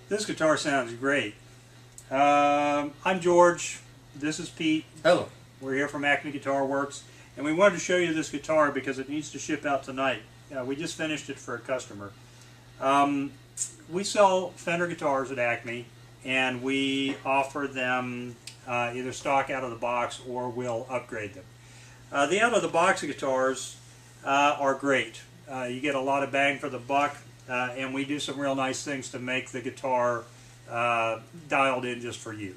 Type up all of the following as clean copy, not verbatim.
This guitar sounds great. I'm George. This is Pete. Hello. We're here from Acme Guitar Works, and we wanted to show you this guitar because it needs to ship out tonight. We just finished it for a customer. We sell Fender guitars at Acme, and we offer them either stock out of the box or we'll upgrade them. The out of the box guitars are great. You get a lot of bang for the buck. And we do some real nice things to make the guitar dialed in just for you.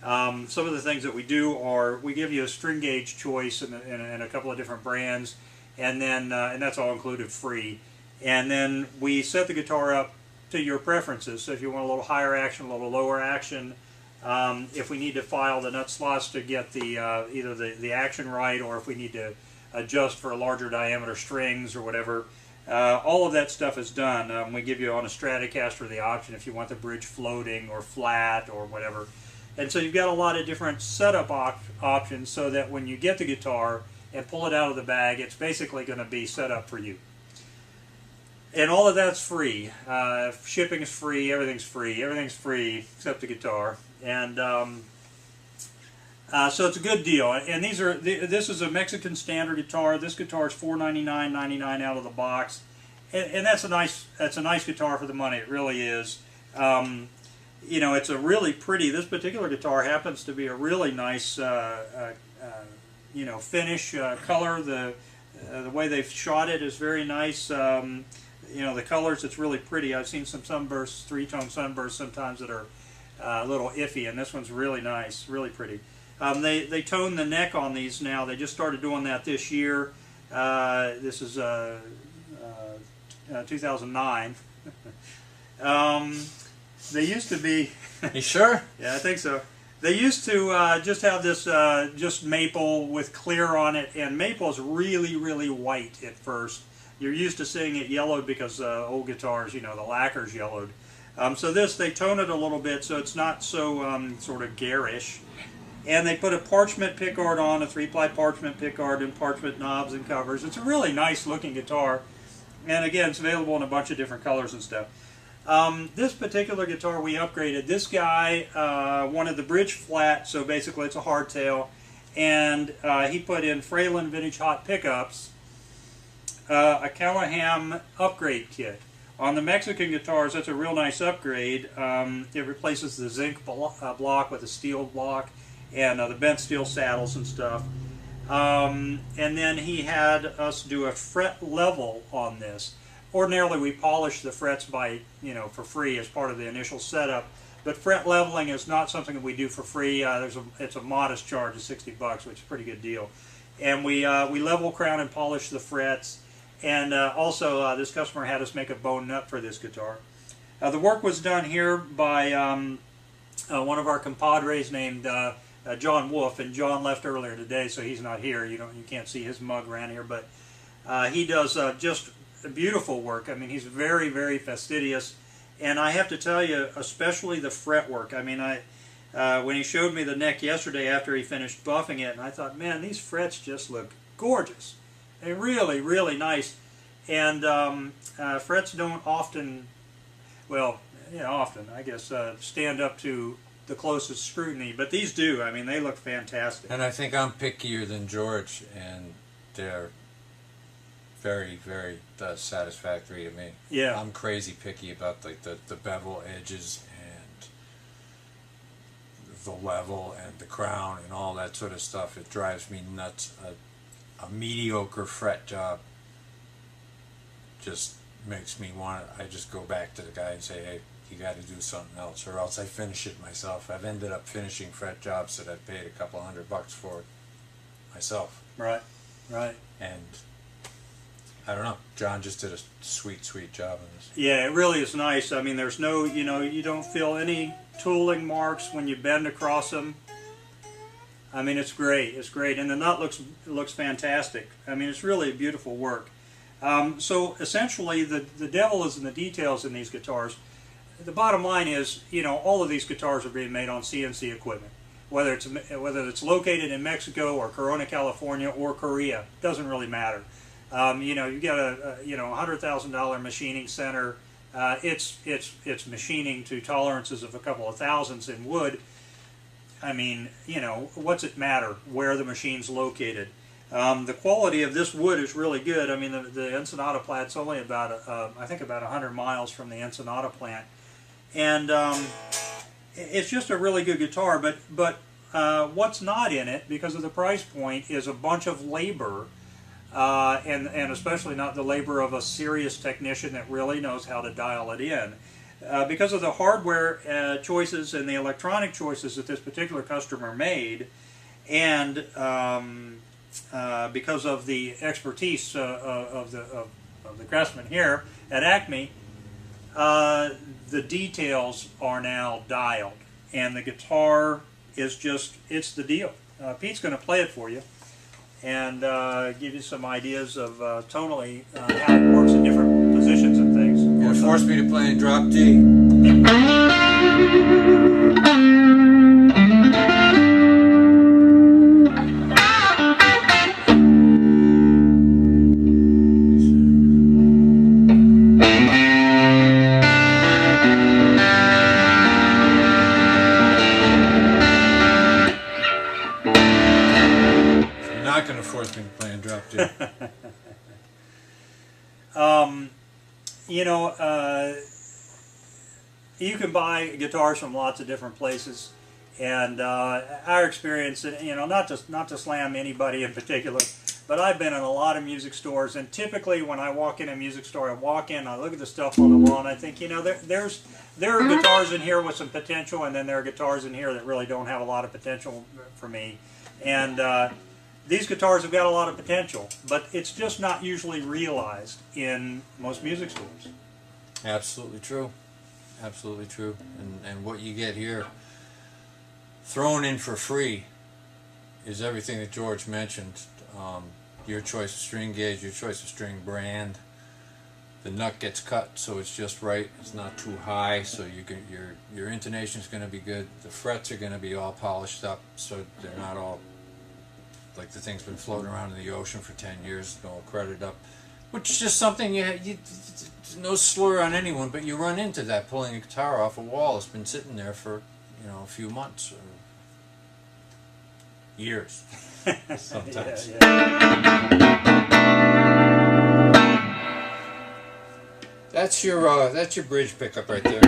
Some of the things that we do are we give you a string gauge choice in a couple of different brands, and then and that's all included free. And then we set the guitar up to your preferences. So if you want a little higher action, a little lower action, if we need to file the nut slots to get the either the action right, or if we need to adjust for larger diameter strings or whatever. All of that stuff is done. We give you on a Stratocaster the option if you want the bridge floating or flat or whatever. And so you've got a lot of different setup options so that when you get the guitar and pull it out of the bag, it's basically going to be set up for you. And all of that's free. Shipping is free, everything's free. Everything's free except the guitar. And so it's a good deal, and this is a Mexican standard guitar. This guitar is $499.99 out of the box, and that's a nice guitar for the money. It really is. You know, it's a really pretty. This particular guitar happens to be a really nice, you know, finish color. The way they've shot it is very nice. You know, the colors, it's really pretty. I've seen some sunbursts, three-tone sunbursts sometimes that are a little iffy, and this one's really nice, really pretty. They tone the neck on these now. They just started doing that this year. This is 2009. They used to be... You sure? Yeah, I think so. They used to just have this just maple with clear on it, and maple is really, really white at first. You're used to seeing it yellowed because old guitars, you know, the lacquer's yellowed. So this, they tone it a little bit so it's not so sort of garish. And they put a parchment pickguard on, a 3-ply parchment pickguard, and parchment knobs and covers. It's a really nice looking guitar. And again, it's available in a bunch of different colors and stuff. This particular guitar we upgraded. This guy wanted the bridge flat, so basically it's a hardtail. And he put in Fralin Vintage Hot Pickups, a Callahan upgrade kit. On the Mexican guitars, that's a real nice upgrade. It replaces the zinc block with a steel block, and the bent steel saddles and stuff. And then he had us do a fret level on this. Ordinarily we polish the frets by, you know, for free as part of the initial setup, but fret leveling is not something that we do for free. It's a modest charge of $60, which is a pretty good deal. And we level, crown, and polish the frets. And also this customer had us make a bone nut for this guitar. The work was done here by one of our compadres named John Wolf, and John left earlier today, so he's not here. You can't see his mug around here, but he does just beautiful work. I mean, he's very, very fastidious, and I have to tell you, especially the fretwork. I mean, when he showed me the neck yesterday after he finished buffing it, and I thought, man, these frets just look gorgeous. They're really, really nice, and frets don't often, well, yeah, often, I guess, stand up to the closest scrutiny, but these do. I mean, they look fantastic. And I think I'm pickier than George, and they're very, very satisfactory to me. Yeah. I'm crazy picky about like the bevel edges and the level and the crown and all that sort of stuff. It drives me nuts. A mediocre fret job just makes me want to, I just go back to the guy and say, hey, you got to do something else, or else I finish it myself. I've ended up finishing fret jobs that I've paid a couple $100 for myself. Right, right. And I don't know, John just did a sweet job on this. Yeah, it really is nice. I mean, there's no, you don't feel any tooling marks when you bend across them. I mean, it's great. It's great, and the nut looks fantastic. I mean, it's really beautiful work. So essentially, the devil is in the details in these guitars. The bottom line is, all of these guitars are being made on CNC equipment, whether it's located in Mexico or Corona, California, or Korea. Doesn't really matter. You got a $100,000 machining center. It's machining to tolerances of a couple of thousands in wood. I mean, what's it matter where the machine's located? The quality of this wood is really good. I mean, the Ensenada plant's only about, I think, about 100 miles from the Ensenada plant, and it's just a really good guitar. But what's not in it, because of the price point, is a bunch of labor, and especially not the labor of a serious technician that really knows how to dial it in. Because of the hardware choices and the electronic choices that this particular customer made, and because of the expertise of the craftsman here at Acme, the details are now dialed, and the guitar is it's the deal. Pete's going to play it for you and give you some ideas of tonally how it works in different positions and things. It forced me to play in drop D. You're not going to force me to play in drop D. You can buy guitars from lots of different places, and our experience, not to slam anybody in particular, but I've been in a lot of music stores, and typically when I walk in a music store, I look at the stuff on the wall, and I think, there are guitars in here with some potential, and then there are guitars in here that really don't have a lot of potential for me, and these guitars have got a lot of potential, but it's just not usually realized in most music stores. Absolutely true. Absolutely true. And what you get here thrown in for free is everything that George mentioned. Your choice of string gauge, your choice of string brand. The nut gets cut so it's just right. It's not too high, so your intonation is going to be good. The frets are going to be all polished up, so they're not all like the thing's been floating around in the ocean for 10 years, all crudded up. Which is just something no slur on anyone, but you run into that pulling a guitar off a wall. It's been sitting there for a few months or years sometimes. Yeah. That's your bridge pickup right there.